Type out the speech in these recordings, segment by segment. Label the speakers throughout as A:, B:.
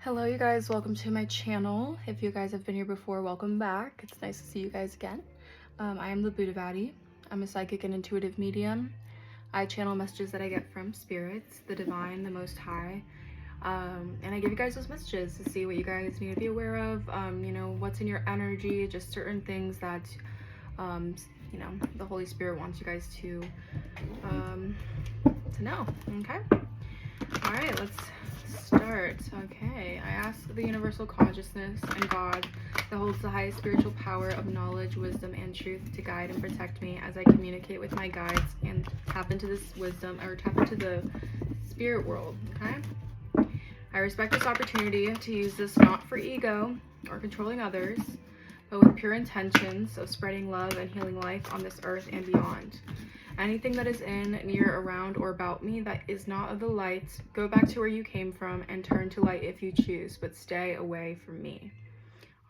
A: Hello you guys, welcome to my channel. If you guys have been here before, welcome back. It's nice to see you guys again. I am the Buddhavati. I'm a psychic and intuitive medium. I channel messages that I get from spirits, the divine, the most high. And I give you guys those messages to see what you guys need to be aware of, what's in your energy, just certain things that, the Holy Spirit wants you guys to know, okay? All right, let's start. Okay, I ask the universal consciousness and God that holds the highest spiritual power of knowledge, wisdom, and truth to guide and protect me as I communicate with my guides and tap into this wisdom, or tap into the spirit world, okay? I respect this opportunity to use this not for ego or controlling others, but with pure intentions of spreading love and healing life on this earth and beyond. Anything that is in, near, around, or about me that is not of the light, go back to where you came from and turn to light if you choose, but stay away from me.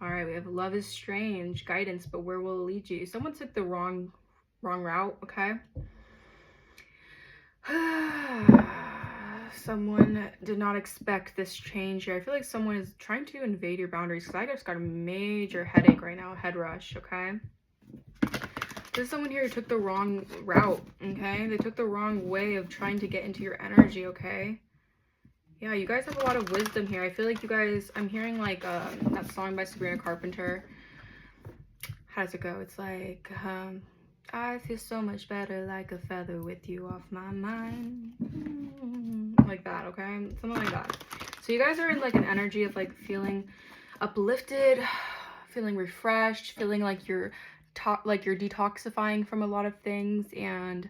A: All right, we have love is strange, guidance, but where will it lead you? Someone took the wrong route, okay? Someone did not expect this change here. I feel like someone is trying to invade your boundaries because I just got a major headache right now, head rush, okay? There's someone here who took the wrong route, okay? They took the wrong way of trying to get into your energy, okay? Yeah, you guys have a lot of wisdom here. I feel like you guys, I'm hearing like that song by Sabrina Carpenter. How does it go? It's like, I feel so much better like a feather with you off my mind. Like that, okay? Something like that. So you guys are in like an energy of like feeling uplifted, feeling refreshed, feeling like you're detoxifying from a lot of things. And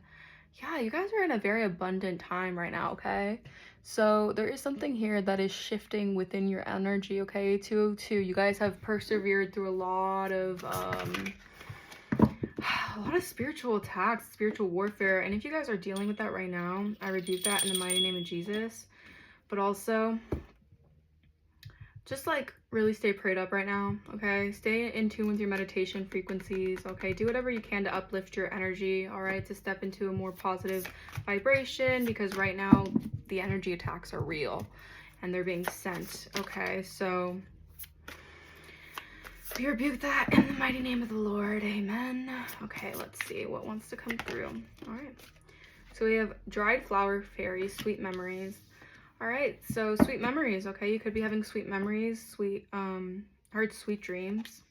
A: yeah, you guys are in a very abundant time right now, okay? So there is something here that is shifting within your energy, okay? 202, you guys have persevered through a lot of spiritual attacks, spiritual warfare, and if you guys are dealing with that right now, I rebuke that in the mighty name of Jesus. But also, just like really stay prayed up right now, okay? Stay in tune with your meditation frequencies, okay? Do whatever you can to uplift your energy, all right? To step into a more positive vibration, because right now the energy attacks are real and they're being sent, okay? So we rebuke that in the mighty name of the Lord, amen. Okay, let's see what wants to come through. All right, so we have dried flower fairies, sweet memories. All right, so sweet memories, okay? You could be having sweet memories, sweet, heard sweet dreams.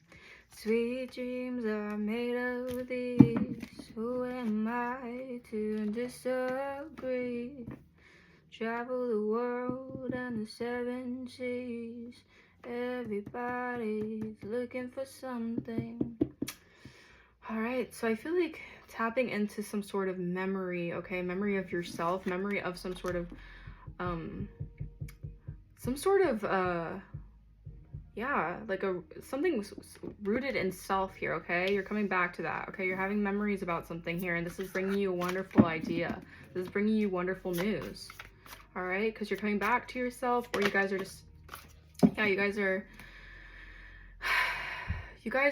A: Sweet dreams are made of these. Who am I to disagree? Travel the world and the 7 seas. Everybody's looking for something. All right, so I feel like tapping into some sort of memory, okay? Memory of yourself, memory of some sort of yeah, like something rooted in self here, okay? You're coming back to that, okay? You're having memories about something here, and this is bringing you a wonderful idea. This is bringing you wonderful news, all right? Because you're coming back to yourself, or you guys are just, yeah, you guys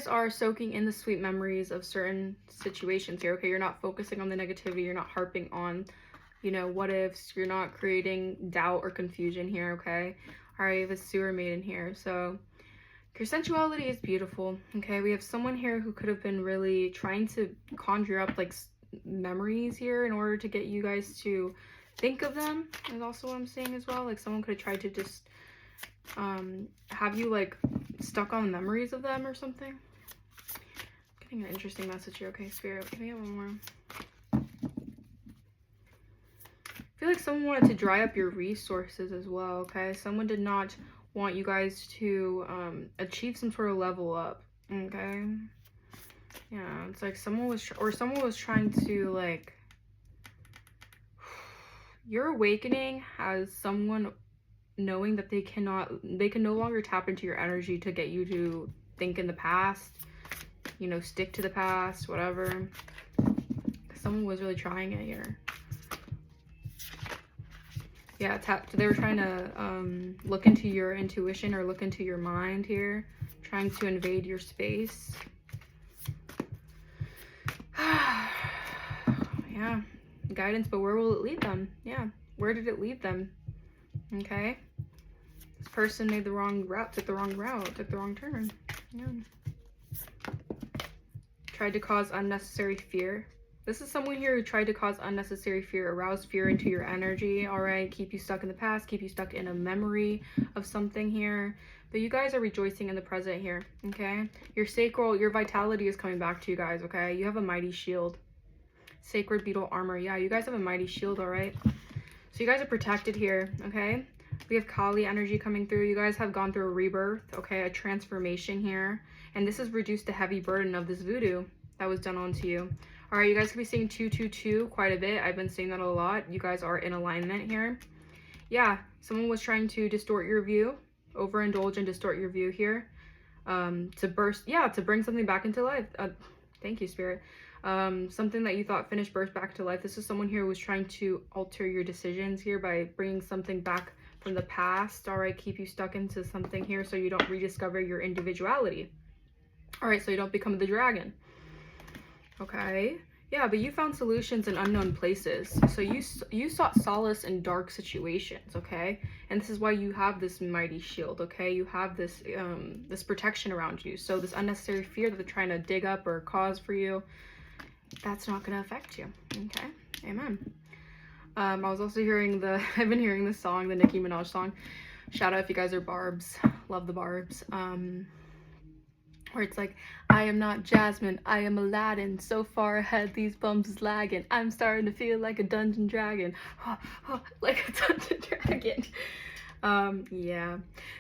A: are soaking in the sweet memories of certain situations here, okay? You're not focusing on the negativity. You're not harping on, what ifs. You're not creating doubt or confusion here, okay? All right, you have a sewer maiden here. So your sensuality is beautiful, okay? We have someone here who could have been really trying to conjure up like memories here in order to get you guys to think of them, is also what I'm saying as well. Like someone could have tried to just have you like stuck on memories of them or something. Getting an interesting message here. Okay, Spirit, give me one more. I feel like someone wanted to dry up your resources as well, okay? Someone did not want you guys to achieve some sort of level up, okay? Yeah, it's like someone was trying to like, your awakening has someone knowing that they can no longer tap into your energy to get you to think in the past, stick to the past, whatever. Someone was really trying it here. Yeah, they were trying to look into your intuition or look into your mind here, trying to invade your space. Yeah, guidance, but where will it lead them? Yeah, where did it lead them? Okay, person made the wrong route, took the wrong turn. Yeah. Tried to cause unnecessary fear. This is someone here who tried to cause unnecessary fear, arouse fear into your energy, all right? Keep you stuck in the past, keep you stuck in a memory of something here. But you guys are rejoicing in the present here, okay? Your sacral, your vitality is coming back to you guys, okay? You have a mighty shield. Sacred beetle armor. Yeah, you guys have a mighty shield, all right? So you guys are protected here, okay? We have Kali energy coming through. You guys have gone through a rebirth, okay? A transformation here. And this has reduced the heavy burden of this voodoo that was done onto you. All right, you guys could be seeing 222 quite a bit. I've been seeing that a lot. You guys are in alignment here. Yeah, someone was trying to distort your view, overindulge and distort your view here. To bring something back into life. Thank you, Spirit. Something that you thought finished birth back to life. This is someone here who was trying to alter your decisions here by bringing something back from the past. All right, keep you stuck into something here so you don't rediscover your individuality. All right, so you don't become the dragon. Okay, yeah, but you found solutions in unknown places. So you sought solace in dark situations, okay? And this is why you have this mighty shield, okay? You have this this protection around you. So this unnecessary fear that they're trying to dig up or cause for you, that's not going to affect you, okay? Amen. I was also hearing I've been hearing this song, the Nicki Minaj song. Shout out if you guys are Barbs. Love the Barbs. Where it's like, I am not Jasmine, I am Aladdin. So far ahead, these bums is lagging. I'm starting to feel like a dungeon dragon. Like a dungeon dragon. Yeah.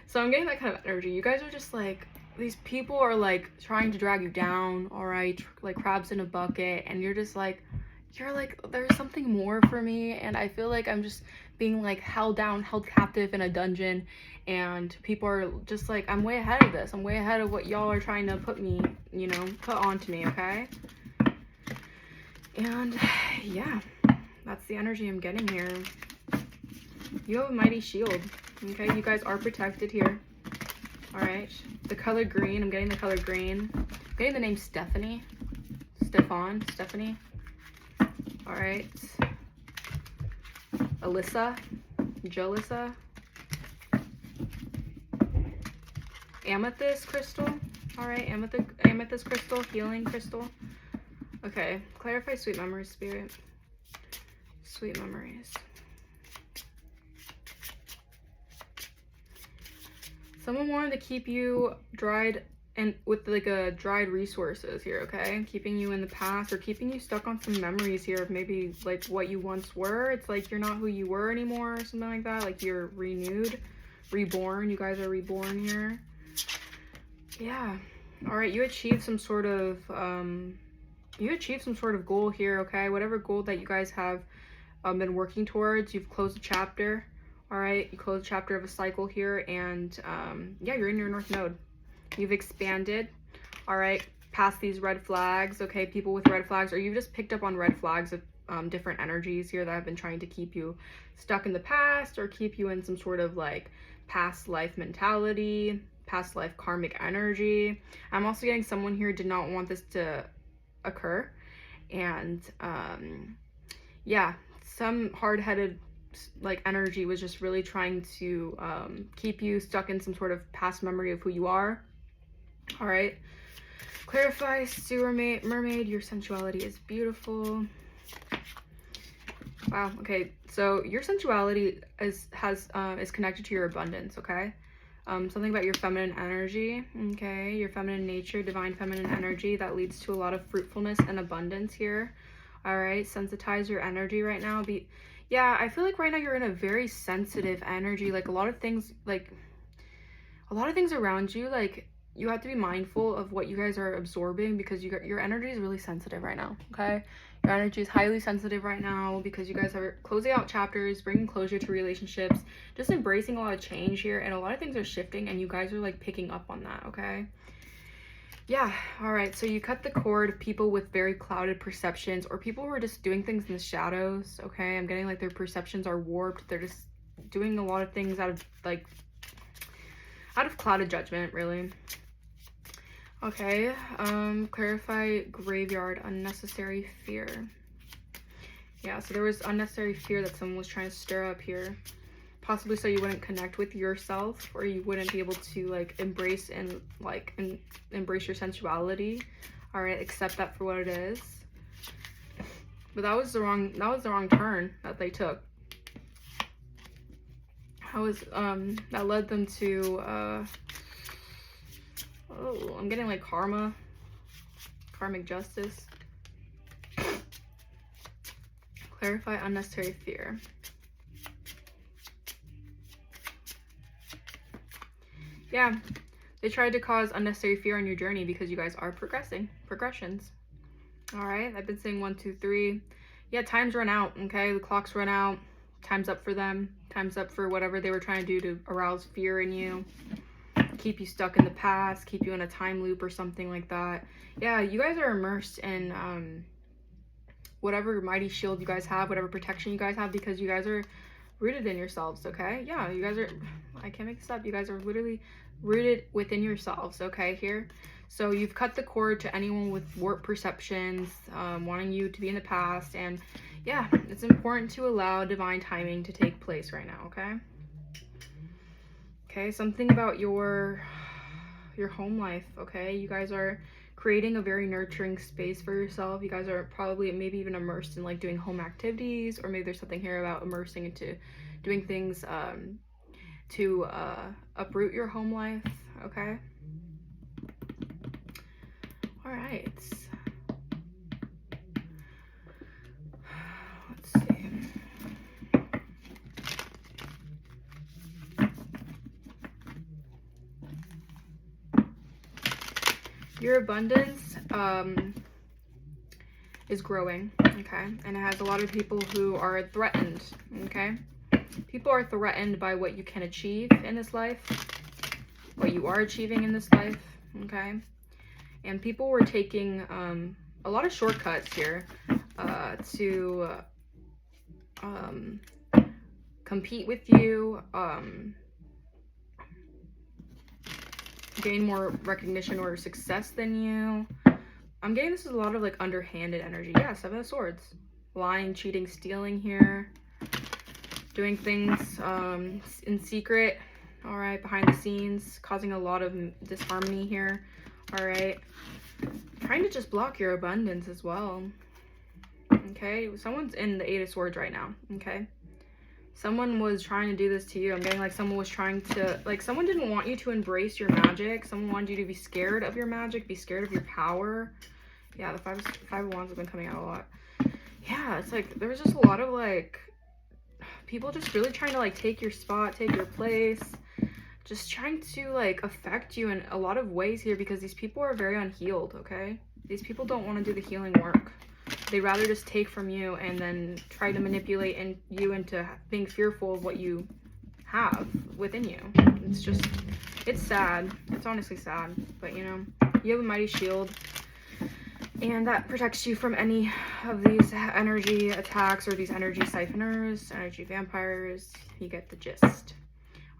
A: So I'm getting that kind of energy. You guys are just like, these people are like trying to drag you down, all right? Like crabs in a bucket. And you're just like, there's something more for me. And I feel like I'm just being like held captive in a dungeon. And people are just like, I'm way ahead of this. I'm way ahead of what y'all are trying to put onto me, okay? And yeah, that's the energy I'm getting here. You have a mighty shield, okay? You guys are protected here. All right. The color green, I'm getting the color green. I'm getting the name Stephanie. Stephanie. All right. Alyssa. Jalissa. Amethyst crystal. All right, amethyst crystal, healing crystal. Okay, clarify sweet memories, Spirit. Sweet memories. Someone wanted to keep you dried and with like a dried resources here, okay? Keeping you in the past or keeping you stuck on some memories here of maybe like what you once were. It's like you're not who you were anymore or something like that. Like you're renewed, reborn. You guys are reborn here. Yeah. All right, you achieved some sort of goal here, okay? Whatever goal that you guys have been working towards, you've closed a chapter. All right, you closed a chapter of a cycle here, and yeah, you're in your North Node. You've expanded, all right, past these red flags, okay? People with red flags, or you've just picked up on red flags of different energies here that have been trying to keep you stuck in the past or keep you in some sort of like past life mentality, past life karmic energy. I'm also getting someone here did not want this to occur, and yeah, some hard-headed like energy was just really trying to keep you stuck in some sort of past memory of who you are. All right, clarify sewer mermaid, your sensuality is beautiful. Wow. Okay, so your sensuality is connected to your abundance, okay? Something about your feminine energy, okay? Your feminine nature, divine feminine energy that leads to a lot of fruitfulness and abundance here. All right, sensitize your energy right now. Yeah, I feel like right now you're in a very sensitive energy. Like a lot of things around you, like you have to be mindful of what you guys are absorbing because your energy is really sensitive right now, okay? Your energy is highly sensitive right now because you guys are closing out chapters, bringing closure to relationships, just embracing a lot of change here, and a lot of things are shifting, and you guys are like picking up on that, okay? Yeah, all right, so you cut the cord, people with very clouded perceptions or people who are just doing things in the shadows, okay? I'm getting like their perceptions are warped. They're just doing a lot of things out of clouded judgment, really. Okay, clarify graveyard, unnecessary fear. Yeah, so there was unnecessary fear that someone was trying to stir up here. possibly so you wouldn't connect with yourself, or you wouldn't be able to like embrace and embrace your sensuality. All right, accept that for what it is. But that was the wrong turn that they took. That led them to oh, I'm getting like karmic justice. Clarify unnecessary fear. Yeah, they tried to cause unnecessary fear on your journey because you guys are progressions. All right, I've been saying 1, 2, 3. Yeah, time's run out, okay? The clock's run out. Time's up for them. Time's up for whatever they were trying to do to arouse fear in you. Keep you stuck in the past, keep you in a time loop or something like that. Yeah, you guys are immersed in whatever mighty shield you guys have, whatever protection you guys have, because you guys are rooted in yourselves, okay? Yeah, you guys are, I can't make this up, you guys are literally rooted within yourselves, okay, here. So you've cut the cord to anyone with warped perceptions, wanting you to be in the past, and yeah, it's important to allow divine timing to take place right now, okay? Okay, something about your home life, okay? You guys are creating a very nurturing space for yourself. You guys are probably maybe even immersed in like doing home activities, or maybe there's something here about immersing into doing things to uproot your home life, okay? All right. Let's see. Your abundance is growing, okay? And it has a lot of people who are threatened, okay? People are threatened by what you can achieve in this life, what you are achieving in this life, okay? And people were taking a lot of shortcuts here to compete with you, gain more recognition or success than you. I'm getting this is a lot of like underhanded energy. Yeah, 7 of Swords. Lying, cheating, stealing here. Doing things in secret. All right, behind the scenes, causing a lot of disharmony here. All right. Trying to just block your abundance as well. Okay, someone's in the 8 of Swords right now. Okay. Someone was trying to do this to you. I'm getting like someone was trying to, like someone didn't want you to embrace your magic. Someone wanted you to be scared of your magic, be scared of your power. Yeah, the five of Wands have been coming out a lot. Yeah, it's like there was just a lot of like people just really trying to like take your spot, take your place, just trying to like affect you in a lot of ways here, because these people are very unhealed, okay? These people don't want to do the healing work. They rather just take from you and then try to manipulate you into being fearful of what you have within you. It's just, it's sad. It's honestly sad. But you know, you have a mighty shield, and that protects you from any of these energy attacks or these energy siphoners, energy vampires. You get the gist.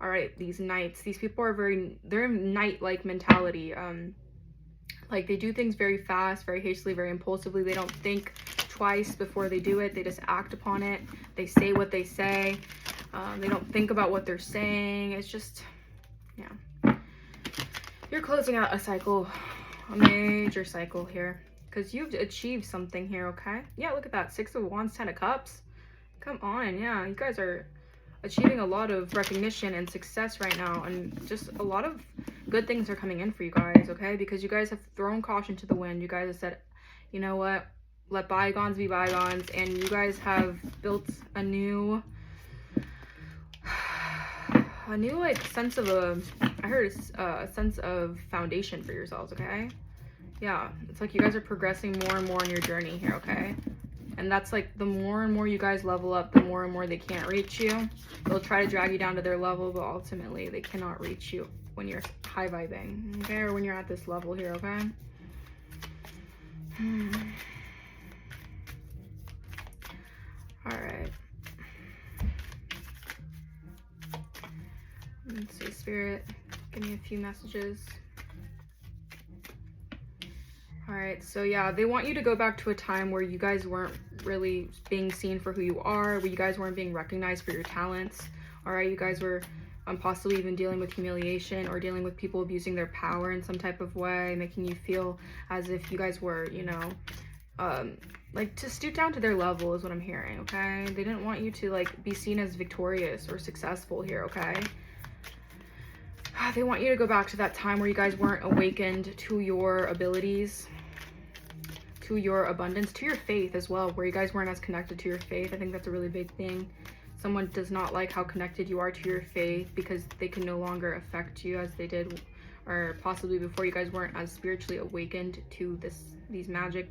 A: All right, these knights. These people are they're knight-like mentality. Like they do things very fast, very hastily, very impulsively. They don't think twice before they do it. They just act upon it. They say what they say. They don't think about what they're saying. It's just, yeah. You're closing out a cycle, a major cycle here, because you've achieved something here, okay? Yeah, look at that. 6 of Wands, 10 of Cups. Come on, yeah. You guys are achieving a lot of recognition and success right now, and just a lot of good things are coming in for you guys, okay? Because you guys have thrown caution to the wind. You guys have said, you know what, let bygones be bygones, and you guys have built a new like sense of a sense of foundation for yourselves, okay? Yeah, it's like you guys are progressing more and more on your journey here, okay? And that's like the more and more you guys level up, the more and more they can't reach you. They'll try to drag you down to their level, but ultimately they cannot reach you when you're high vibing, okay? Or when you're at this level here, okay? All right. Let's see, Spirit, give me a few messages. All right, so yeah, they want you to go back to a time where you guys weren't really being seen for who you are, where you guys weren't being recognized for your talents, All right, you guys were possibly even dealing with humiliation or dealing with people abusing their power in some type of way, making you feel as if you guys were, you know, like to stoop down to their level is what I'm hearing, okay? They didn't want you to like be seen as victorious or successful here, okay? They want you to go back to that time where you guys weren't awakened to your abilities, to your abundance, to your faith as well, where you guys weren't as connected to your faith. I think that's a really big thing. Someone does not like how connected you are to your faith because they can no longer affect you as they did, or possibly before you guys weren't as spiritually awakened to these magic,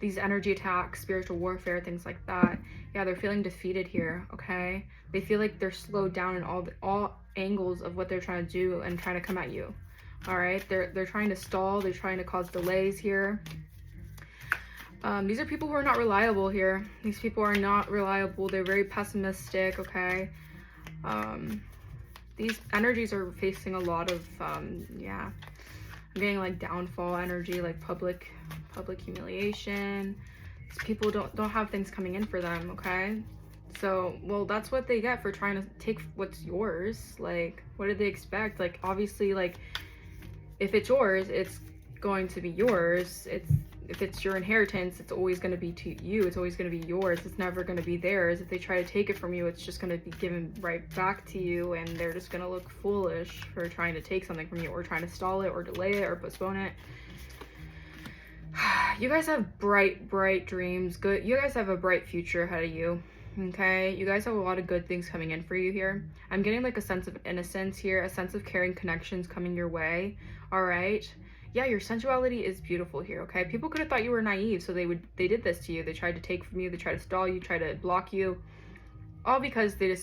A: these energy attacks, spiritual warfare, things like that. Yeah, they're feeling defeated here, okay? They feel like they're slowed down in all angles of what they're trying to do and trying to come at you. All right, they're trying to stall, they're trying to cause delays here. These are people who are not reliable here. These people are not reliable. They're very pessimistic, okay? These energies are facing a lot of, yeah, I'm getting like downfall energy, like public humiliation. These people don't have things coming in for them, okay? So, well, that's what they get for trying to take what's yours. Like, what did they expect? Like, obviously, like, if it's yours, it's going to be yours. If it's your inheritance, it's always going to be to you. It's always going to be yours. It's never going to be theirs. If they try to take it from you, it's just going to be given right back to you, and they're just going to look foolish for trying to take something from you or trying to stall it or delay it or postpone it. You guys have bright dreams. Good. You guys have a bright future ahead of you. Okay, you guys have a lot of good things coming in for you here. I'm getting like a sense of innocence here, a sense of caring connections coming your way. All right. Yeah, your sensuality is beautiful here, okay? People could have thought you were naive, so they did this to you. They tried to take from you, they tried to stall you, try to block you. All because they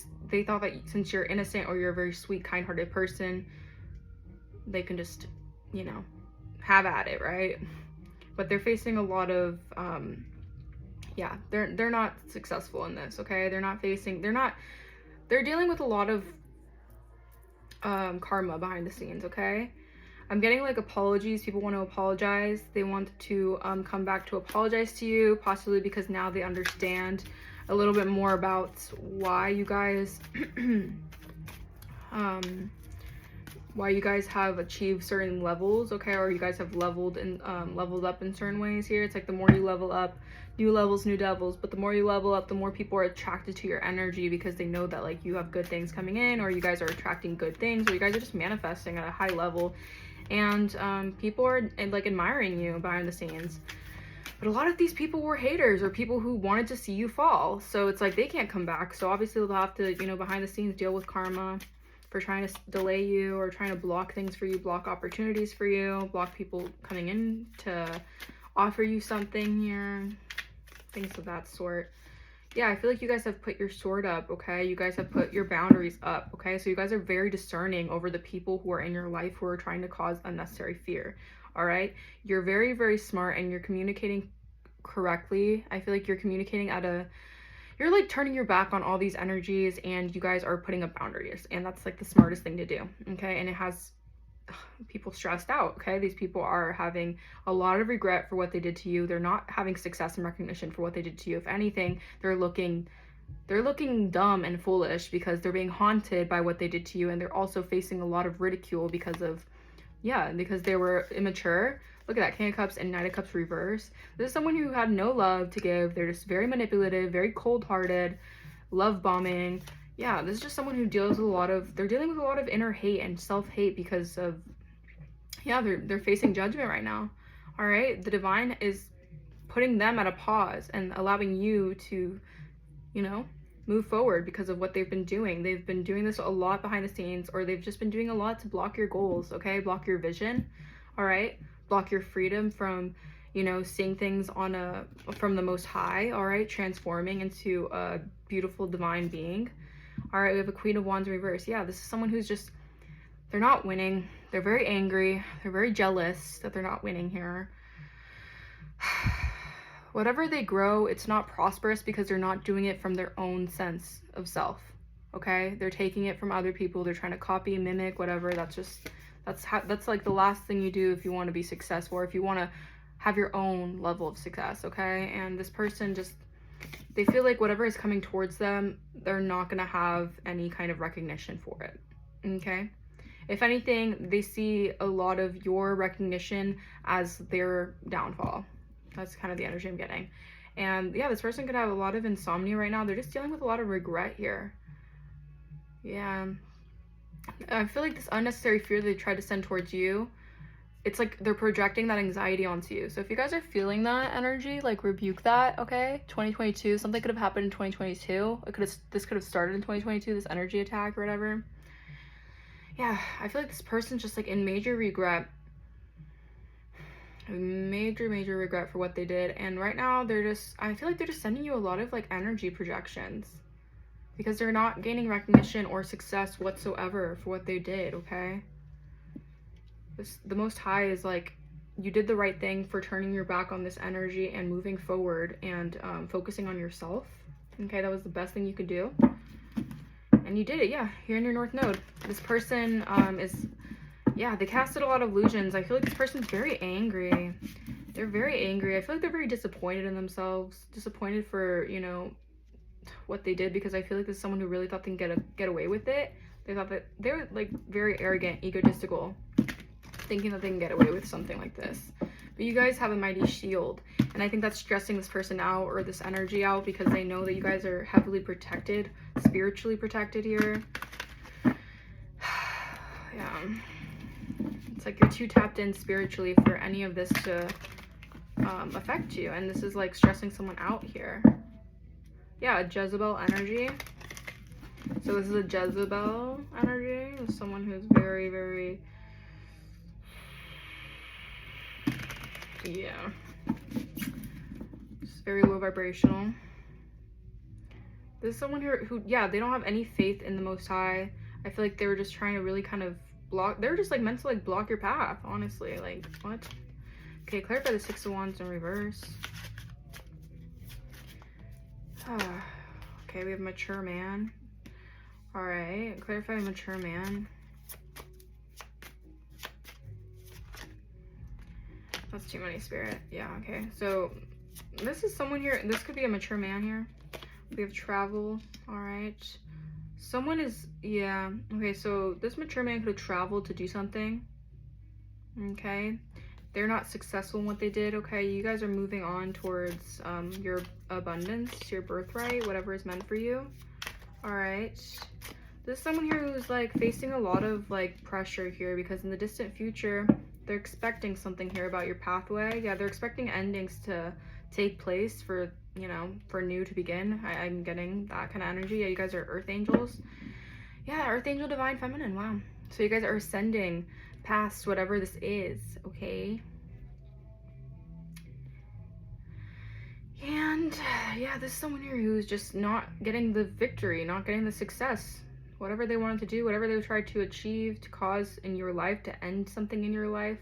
A: thought that since you're innocent or you're a very sweet, kind-hearted person, they can just, you know, have at it, right? But they're facing a lot of yeah, they're not successful in this, okay? They're dealing with a lot of karma behind the scenes, okay? I'm getting like apologies. People want to apologize. They want to come back to apologize to you, possibly because now they understand a little bit more about why you guys why you guys have achieved certain levels, okay? Or you guys have leveled up in certain ways here. It's like the more you level up, new levels, new devils, but the more you level up, the more people are attracted to your energy because they know that like you have good things coming in, or you guys are attracting good things, or you guys are just manifesting at a high level, and people are like admiring you behind the scenes. But a lot of these people were haters or people who wanted to see you fall, so it's like they can't come back. So obviously they'll have to, you know, behind the scenes deal with karma for trying to delay you or trying to block things for you, block opportunities for you, block people coming in to offer you something here, things of that sort. Yeah, I feel like you guys have put your sword up, okay? You guys have put your boundaries up, okay? So you guys are very discerning over the people who are in your life who are trying to cause unnecessary fear, all right? You're very smart and you're communicating correctly. I feel like you're communicating you're like turning your back on all these energies, and you guys are putting up boundaries, and that's like the smartest thing to do, okay? And it has people stressed out, okay? These people are having a lot of regret for what they did to you. They're not having success and recognition for what they did to you. If anything, they're looking dumb and foolish because they're being haunted by what they did to you, and they're also facing a lot of ridicule because they were immature. Look at that, King of Cups and Knight of Cups reverse. This is someone who had no love to give. They're just very manipulative, very cold-hearted, love bombing. Yeah, this is just someone who dealing with a lot of inner hate and self-hate because of, yeah, they're facing judgment right now. All right, the divine is putting them at a pause and allowing you to, you know, move forward because of what they've been doing. They've been doing this a lot behind the scenes, or they've just been doing a lot to block your goals, okay? Block your vision, all right? Block your freedom from, you know, seeing things from the Most High, all right? Transforming into a beautiful divine being. All right, we have a Queen of Wands reverse. Yeah, this is someone who's just, they're not winning. They're very angry. They're very jealous that they're not winning here. Whatever they grow, it's not prosperous because they're not doing it from their own sense of self, okay? They're taking it from other people. They're trying to copy, mimic, whatever. That's like the last thing you do if you want to be successful, or if you want to have your own level of success, okay? And this person just, They feel like whatever is coming towards them, they're not going to have any kind of recognition for it. Okay? If anything, they see a lot of your recognition as their downfall. That's kind of the energy I'm getting. And yeah, this person could have a lot of insomnia right now. They're just dealing with a lot of regret here. Yeah. I feel like this unnecessary fear they tried to send towards you, it's like they're projecting that anxiety onto you. So if you guys are feeling that energy, like rebuke that, okay? 2022, something could have happened in 2022. This could have started in 2022, this energy attack or whatever. Yeah, I feel like this person's just like in major regret. Major regret for what they did. And right now I feel like they're just sending you a lot of like energy projections because they're not gaining recognition or success whatsoever for what they did, okay? The Most High is like, you did the right thing for turning your back on this energy and moving forward and focusing on yourself. Okay, that was the best thing you could do. And you did it, yeah. You're in your North Node. This person they casted a lot of illusions. I feel like this person's very angry. They're very angry. I feel like they're very disappointed in themselves. Disappointed for, you know, what they did, because I feel like this is someone who really thought they can get away with it. They thought that they're like very arrogant, egotistical, thinking that they can get away with something like this. But you guys have a mighty shield, and I think that's stressing this person out, or this energy out, because they know that you guys are heavily protected, spiritually protected here. Yeah, it's like you're too tapped in spiritually for any of this to affect you, and this is like stressing someone out here. Yeah, a Jezebel energy. So this is a Jezebel energy. It's someone who's very yeah, just very low vibrational. There's someone here who, yeah, they don't have any faith in the Most High. I feel like they were just trying to really kind of block, they were just like meant to like block your path, honestly. Like, what? Okay, clarify the Six of Wands in reverse. Okay, we have mature man. All right, clarify mature man. That's too many, Spirit. Yeah, okay. So this is someone here. This could be a mature man here. We have travel. All right. Someone is, yeah. Okay, so this mature man could have traveled to do something. Okay. They're not successful in what they did. Okay, you guys are moving on towards your abundance, your birthright, whatever is meant for you. All right. This is someone here who's like facing a lot of like pressure here, because in the distant future, they're expecting something here about your pathway. Yeah, they're expecting endings to take place for, you know, for new to begin. I'm getting that kind of energy. Yeah, you guys are earth angels. Yeah, earth angel, divine feminine. Wow. So you guys are ascending past whatever this is, okay? And yeah, this is someone here who's just not getting the victory, not getting the success. Whatever they wanted to do, whatever they tried to achieve, to cause in your life, to end something in your life.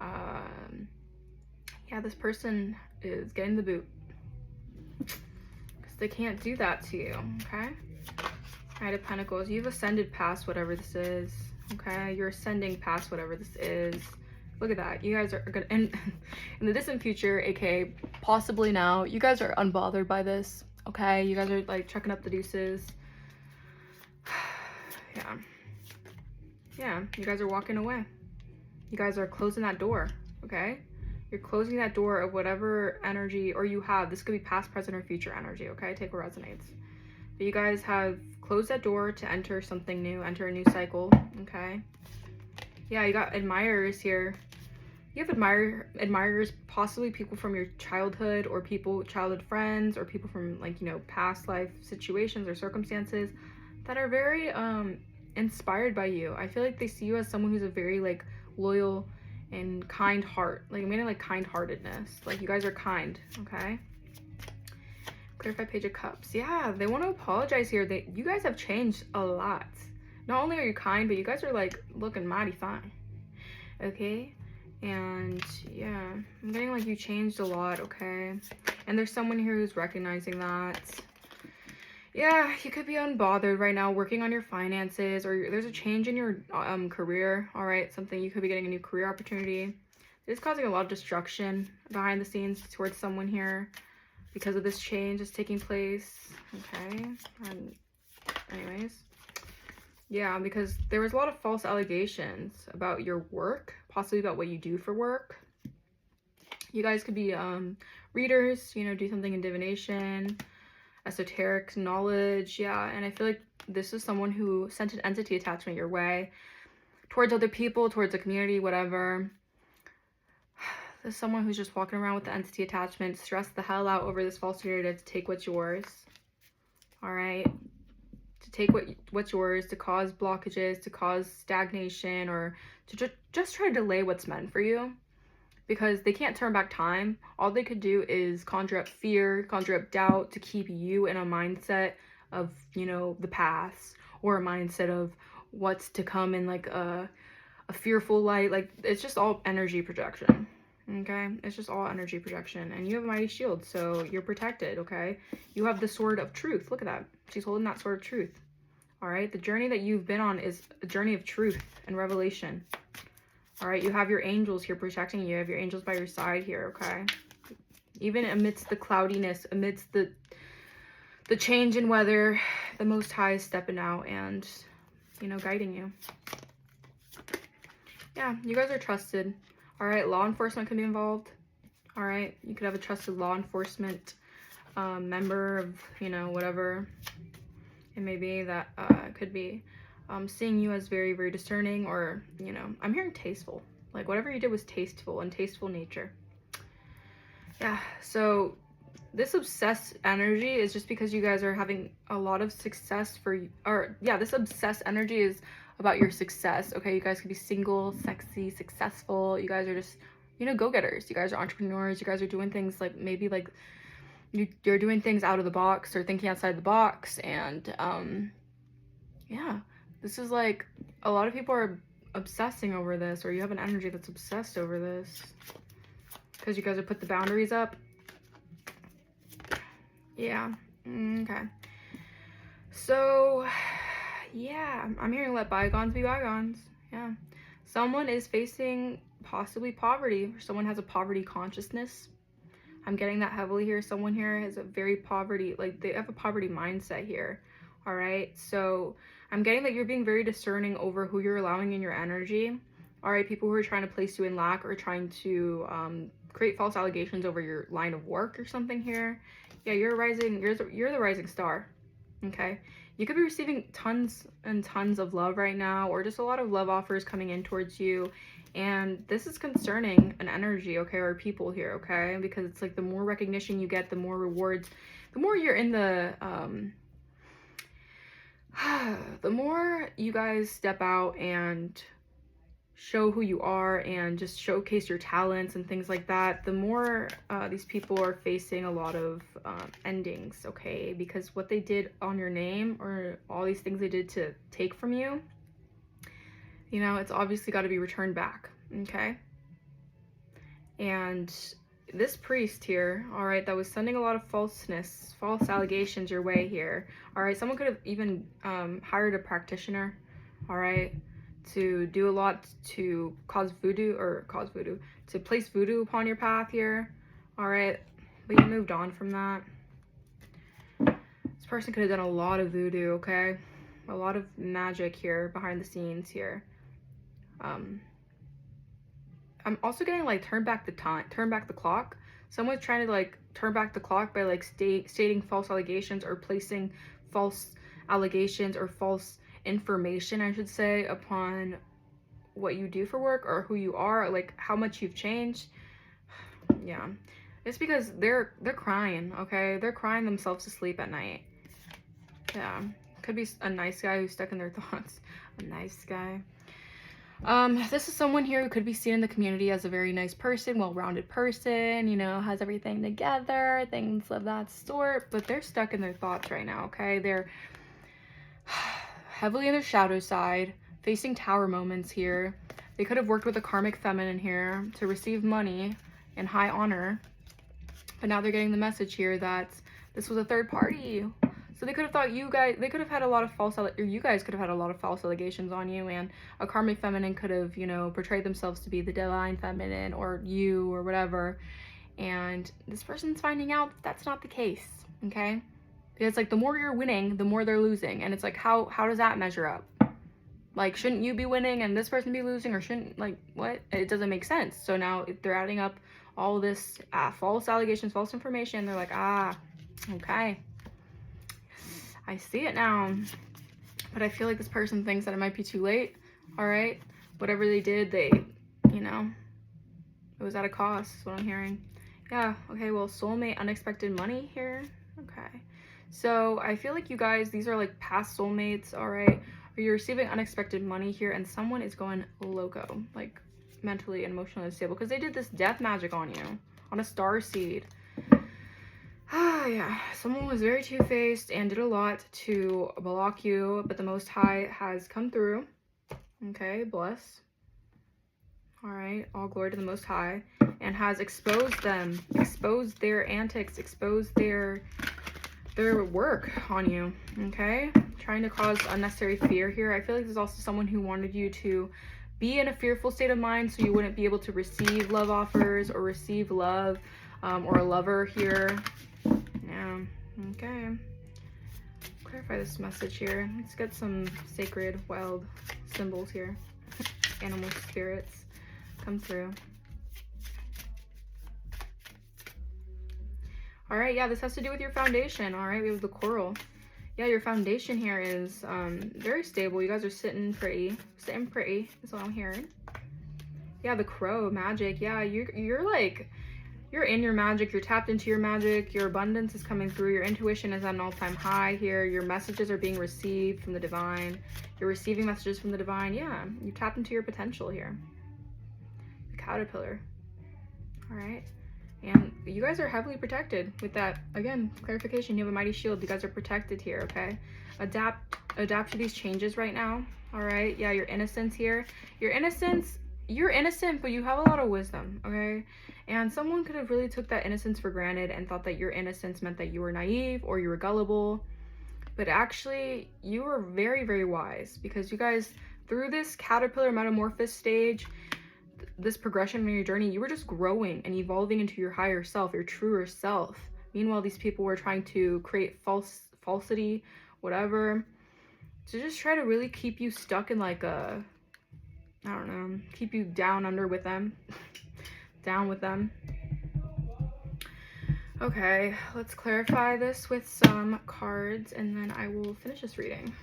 A: Yeah, this person is getting the boot. Because they can't do that to you, okay? Knight of Pentacles, you've ascended past whatever this is, okay? You're ascending past whatever this is. Look at that. You guys are gonna, and in the distant future, aka possibly now, you guys are unbothered by this, okay? You guys are like checking up the deuces. Yeah, you guys are walking away. You guys are closing that door, okay? You're closing that door of whatever energy, or you have, this could be past, present, or future energy, okay? Take what resonates. But you guys have closed that door to enter something new, enter a new cycle, okay? Yeah, you got admirers here. You have admirers, possibly people from your childhood, or childhood friends, or people from like, you know, past life situations or circumstances that are very inspired by you. I feel like they see you as someone who's a very like loyal and kind heart, like meaning like kind-heartedness. Like you guys are kind, okay? Clarify Page of Cups. Yeah, they want to apologize here. You guys have changed a lot. Not only are you kind, but you guys are like looking mighty fine, okay? And yeah, I'm getting like you changed a lot, okay? And there's someone here who's recognizing that. Yeah, you could be unbothered right now working on your finances, or there's a change in your career, all right? Something, you could be getting a new career opportunity. It's causing a lot of destruction behind the scenes towards someone here. because of this change that's taking place. Okay, and anyways, yeah, because there was a lot of false allegations about your work, possibly about what you do for work. You guys could be readers, you know, do something in divination, esoteric knowledge. Yeah, and I feel like this is someone who sent an entity attachment your way, towards other people, towards the community, whatever. There's someone who's just walking around with the entity attachment, stressed the hell out over this false narrative to take what's yours. All right, to take what's yours, to cause blockages, to cause stagnation, or to just try to delay what's meant for you, because they can't turn back time. All they could do is conjure up fear, conjure up doubt, to keep you in a mindset of, you know, the past, or a mindset of what's to come in like a fearful light. Like, it's just all energy projection. Okay, it's just all energy projection. And you have a mighty shield, so you're protected. Okay, you have the sword of truth. Look at that, she's holding that sword of truth. All right, the journey that you've been on is a journey of truth and revelation. All right, you have your angels here protecting you. You have your angels by your side here. Okay, even amidst the cloudiness, amidst the change in weather, the Most High is stepping out and, you know, guiding you. Yeah, you guys are trusted. All right, law enforcement can be involved. All right, you could have a trusted law enforcement member of, you know, whatever it may be, that could be seeing you as very, very discerning, or, you know, I'm hearing tasteful. Like, whatever you did was tasteful and tasteful nature. Yeah, so this obsessed energy is just because you guys are having a lot of success this obsessed energy is about your success. Okay, you guys could be single, sexy, successful. You guys are just, you know, go-getters. You guys are entrepreneurs. You guys are doing things like, maybe like you're doing things out of the box, or thinking outside the box. And yeah, this is like, a lot of people are obsessing over this, or you have an energy that's obsessed over this, because you guys have put the boundaries up. Yeah, okay. So, yeah, I'm hearing let bygones be bygones. Yeah. Someone is facing possibly poverty, or someone has a poverty consciousness. I'm getting that heavily here. Someone here has a very poverty, like, they have a poverty mindset here. All right. So I'm getting that you're being very discerning over who you're allowing in your energy. All right. People who are trying to place you in lack, or trying to create false allegations over your line of work or something here. Yeah, you're the rising star. Okay. You could be receiving tons and tons of love right now, or just a lot of love offers coming in towards you. And this is concerning an energy, okay, or people here, okay? Because it's like, the more recognition you get, the more rewards, the more you're in the more you guys step out and show who you are, and just showcase your talents and things like that, the more these people are facing a lot of endings, okay? Because what they did on your name, or all these things they did to take from you, you know, it's obviously got to be returned back, okay? And this priest here, all right, that was sending a lot of false allegations your way here, all right? Someone could have even hired a practitioner, all right, to do a lot to to place voodoo upon your path here, all right? But you moved on from that. This person could have done a lot of voodoo, okay? A lot of magic here behind the scenes here. I'm also getting like, turn back the clock. Someone's trying to like turn back the clock by like stating false allegations, or placing false allegations or false information, I should say, upon what you do for work, or who you are, like how much you've changed. Yeah, it's because they're crying, okay? They're crying themselves to sleep at night. Yeah, could be a nice guy who's stuck in their thoughts. A nice guy. This is someone here who could be seen in the community as a very nice person, well-rounded person, you know, has everything together, things of that sort, but they're stuck in their thoughts right now, okay? They're heavily in their shadow side, facing tower moments here. They could have worked with a karmic feminine here to receive money and high honor, but now they're getting the message here that this was a third party. So they could have thought you guys could have had a lot of false allegations on you, and a karmic feminine could have, you know, portrayed themselves to be the divine feminine, or you, or whatever. And this person's finding out that's not the case, okay? Because like the more you're winning, the more they're losing. And it's like, how does that measure up? Like, shouldn't you be winning and this person be losing, or shouldn't, like, what? It doesn't make sense. So now they're adding up all this false allegations, false information. They're like, okay, I see it now. But I feel like this person thinks that it might be too late. All right, whatever they did, they, you know, it was at a cost, is what I'm hearing. Yeah, okay, well, soulmate, unexpected money here. Okay, so I feel like you guys, these are like past soulmates, all right? Or you're receiving unexpected money here, and someone is going loco, like mentally and emotionally unstable, because they did this death magic on you, on a star seed. Yeah, someone was very two-faced and did a lot to block you, but the Most High has come through. Okay, bless. All right, all glory to the Most High, and has exposed them, exposed their antics, exposed their work on you. Okay, trying to cause unnecessary fear here. I feel like there's also someone who wanted you to be in a fearful state of mind so you wouldn't be able to receive love offers or receive love, or a lover here. Yeah, okay. Clarify this message here. Let's get some sacred wild symbols here. Animal spirits come through. All right, yeah, this has to do with your foundation. All right, we have the coral. Yeah, your foundation here is very stable. You guys are sitting pretty. Sitting pretty is what I'm hearing. Yeah, the crow, magic. Yeah, you're like, you're in your magic. You're tapped into your magic. Your abundance is coming through. Your intuition is at an all-time high here. Your messages are being received from the divine. You're receiving messages from the divine. Yeah, you tapped into your potential here. The caterpillar. All right. And you guys are heavily protected with that. Again, clarification, you have a mighty shield. You guys are protected here, okay? Adapt to these changes right now, all right? Yeah, your innocence here. Your innocence, you're innocent, but you have a lot of wisdom, okay? And someone could have really took that innocence for granted and thought that your innocence meant that you were naive or you were gullible. But actually, you were very, very wise, because you guys, through this caterpillar metamorphosis stage, this progression in your journey, you were just growing and evolving into your higher self, your truer self. Meanwhile, these people were trying to create falsity, whatever, to just try to really keep you stuck in like a, I don't know, keep you down under with them, down with them. Okay, let's clarify this with some cards, and then I will finish this reading.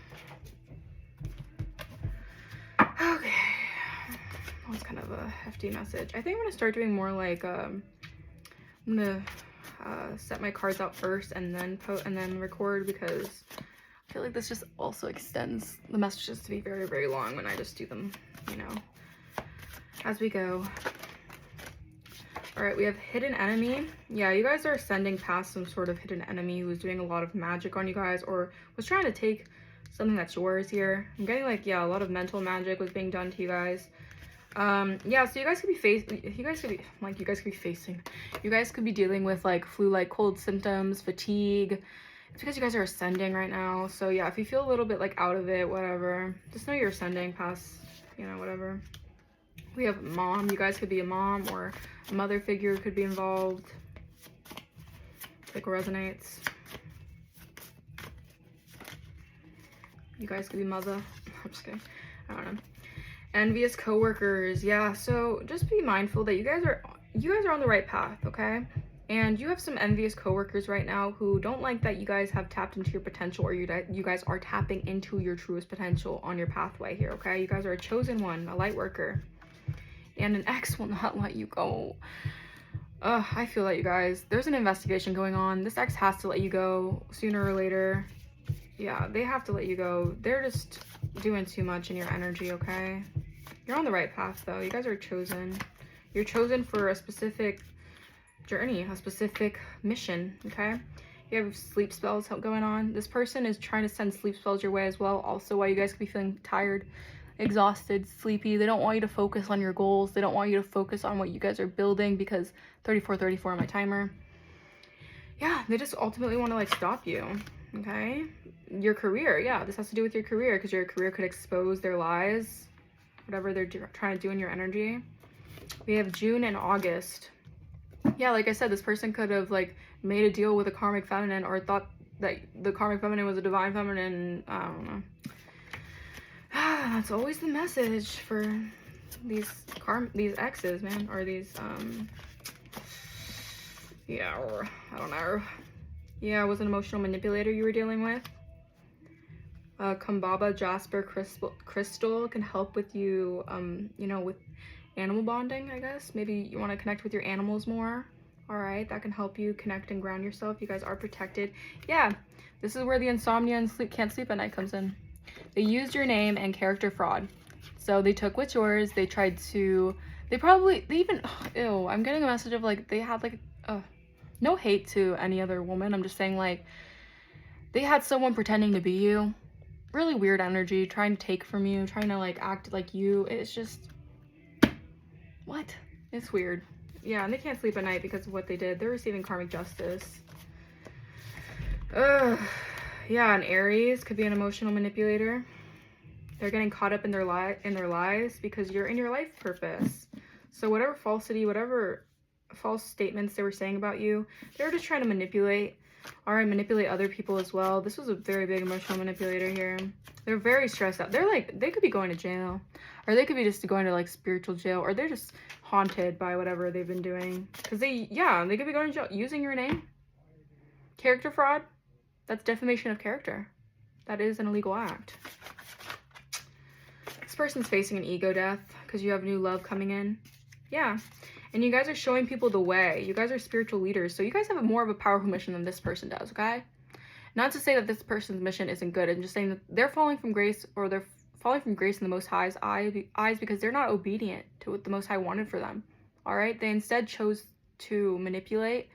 A: Okay. That was kind of a hefty message. I think I'm gonna start doing more like I'm gonna set my cards out first and then record, because I feel like this just also extends the messages to be very, very long when I just do them, you know, as we go. All right, we have hidden enemy. Yeah, you guys are ascending past some sort of hidden enemy who's doing a lot of magic on you guys, or was trying to take something that's yours here. I'm getting like, yeah, a lot of mental magic was being done to you guys. Yeah, so you guys could be dealing with like flu-like cold symptoms, fatigue. It's because you guys are ascending right now. So yeah, if you feel a little bit like out of it, whatever, just know you're ascending past, you know, whatever. We have mom. You guys could be a mom, or a mother figure could be involved. Like, resonates. You guys could be mother. I'm just kidding. I don't know. Envious coworkers. Yeah, so just be mindful that you guys are on the right path, okay? And you have some envious coworkers right now who don't like that you guys have tapped into your potential, or you guys are tapping into your truest potential on your pathway here, okay? You guys are a chosen one, a light worker. And an ex will not let you go. I feel that, you guys. There's an investigation going on. This ex has to let you go sooner or later. Yeah, they have to let you go. They're just doing too much in your energy, okay? You're on the right path, though. You guys are chosen. You're chosen for a specific journey, a specific mission, okay? You have sleep spells going on. This person is trying to send sleep spells your way as well. Also, why you guys could be feeling tired, exhausted, sleepy. They don't want you to focus on your goals. They don't want you to focus on what you guys are building, because 34 on my timer. Yeah, they just ultimately want to like stop you, okay? Your career, yeah, this has to do with your career, because your career could expose their lies, whatever they're trying to do in your energy. We have June and August. Yeah, like I said, this person could have like made a deal with a karmic feminine, or thought that the karmic feminine was a divine feminine. I don't know. That's always the message for these exes, man, or these yeah, or I don't know. Yeah, it was an emotional manipulator you were dealing with. Kambaba Jasper Crystal can help with you, you know, with animal bonding, I guess. Maybe you want to connect with your animals more. All right, that can help you connect and ground yourself. You guys are protected. Yeah, this is where the insomnia and can't sleep at night comes in. They used your name and character fraud. So they took what's yours. They tried to, they even, ew, I'm getting a message of like, they had like, no hate to any other woman. I'm just saying like, they had someone pretending to be you. Really weird energy, trying to take from you, trying to like act like you. It's just, what? It's weird. Yeah, and they can't sleep at night because of what they did. They're receiving karmic justice. Yeah, an Aries could be an emotional manipulator. They're getting caught up in their lies because you're in your life purpose. So whatever falsity, whatever false statements they were saying about you, they're just trying to manipulate. All right, manipulate other people as well. This was a very big emotional manipulator here. They're very stressed out. They're like, they could be going to jail, or they could be just going to like spiritual jail, or they're just haunted by whatever they've been doing. Because they could be going to jail using your name. Character fraud, that's defamation of character. That is an illegal act. This person's facing an ego death because you have new love coming in. Yeah. And you guys are showing people the way. You guys are spiritual leaders. So you guys have more of a powerful mission than this person does, okay? Not to say that this person's mission isn't good. I'm just saying that they're falling from grace, or they're falling from grace in the Most High's eyes because they're not obedient to what the Most High wanted for them. All right? They instead chose to manipulate,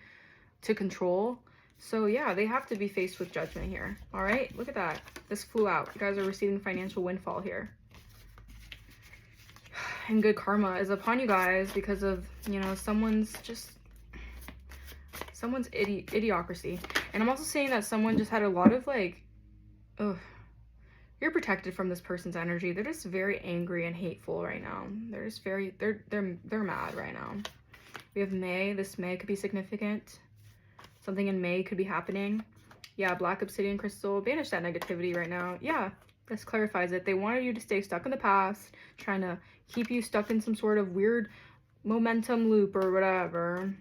A: to control. So yeah, they have to be faced with judgment here. All right? Look at that. This flew out. You guys are receiving financial windfall here. And good karma is upon you guys because of, you know, someone's idiocracy. And I'm also saying that someone just had a lot of like, you're protected from this person's energy. They're just very angry and hateful right now. They're just very, they're mad right now. We have May. This May could be significant. Something in May could be happening. Yeah, black obsidian crystal. Banish that negativity right now. Yeah, this clarifies it. They wanted you to stay stuck in the past, trying to keep you stuck in some sort of weird momentum loop or whatever.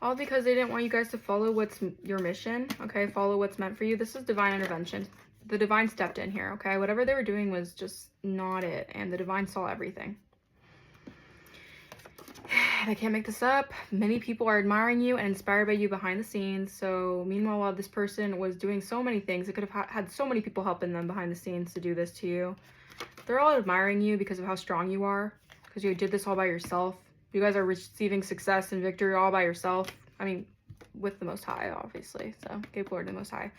A: All because they didn't want you guys to follow what's your mission, okay? Follow what's meant for you. This is divine intervention. The divine stepped in here, okay? Whatever they were doing was just not it, and the divine saw everything. I can't make this up. Many people are admiring you and inspired by you behind the scenes. So meanwhile, while this person was doing so many things, it could have had so many people helping them behind the scenes to do this to you. They're all admiring you because of how strong you are, because you did this all by yourself. You guys are receiving success and victory all by yourself. I mean, with the Most High, obviously. So give glory to the Most High.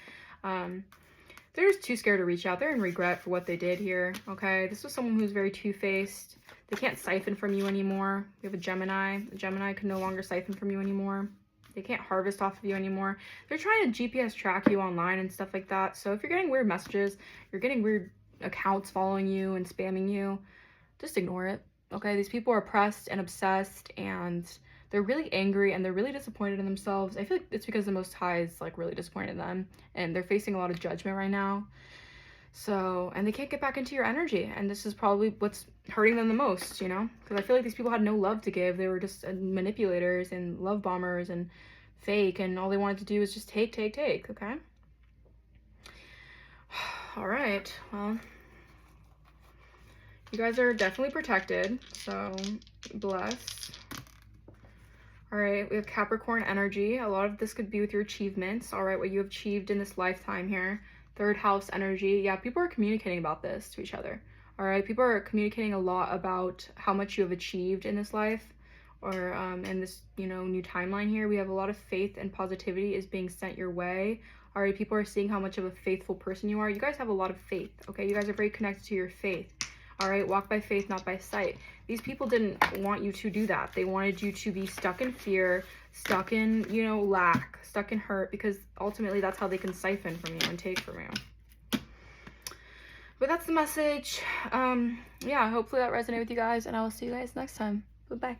A: They're just too scared to reach out. They're in regret for what they did here, okay? This was someone who's very two-faced. They can't siphon from you anymore. We have a Gemini. A Gemini can no longer siphon from you anymore. They can't harvest off of you anymore. They're trying to GPS track you online and stuff like that. So if you're getting weird messages, you're getting weird accounts following you and spamming you, just ignore it, okay? These people are oppressed and obsessed, and they're really angry, and they're really disappointed in themselves. I feel like it's because the Most High is like really disappointed in them, and they're facing a lot of judgment right now. So, and they can't get back into your energy, and this is probably what's hurting them the most, you know? Because I feel like these people had no love to give. They were just manipulators and love bombers and fake, and all they wanted to do was just take, okay? All right, well, you guys are definitely protected, so bless. All right, we have Capricorn energy. A lot of this could be with your achievements, all right, what you have achieved in this lifetime here. Third house energy. Yeah, people are communicating about this to each other, all right? People are communicating a lot about how much you have achieved in this life, or in this, you know, new timeline here. We have a lot of faith and positivity is being sent your way. All right, people are seeing how much of a faithful person you are. You guys have a lot of faith, okay? You guys are very connected to your faith. All right, walk by faith, not by sight. These people didn't want you to do that. They wanted you to be stuck in fear, stuck in, you know, lack, stuck in hurt, because ultimately that's how they can siphon from you and take from you. But that's the message. Yeah, hopefully that resonated with you guys, and I will see you guys next time. Bye-bye.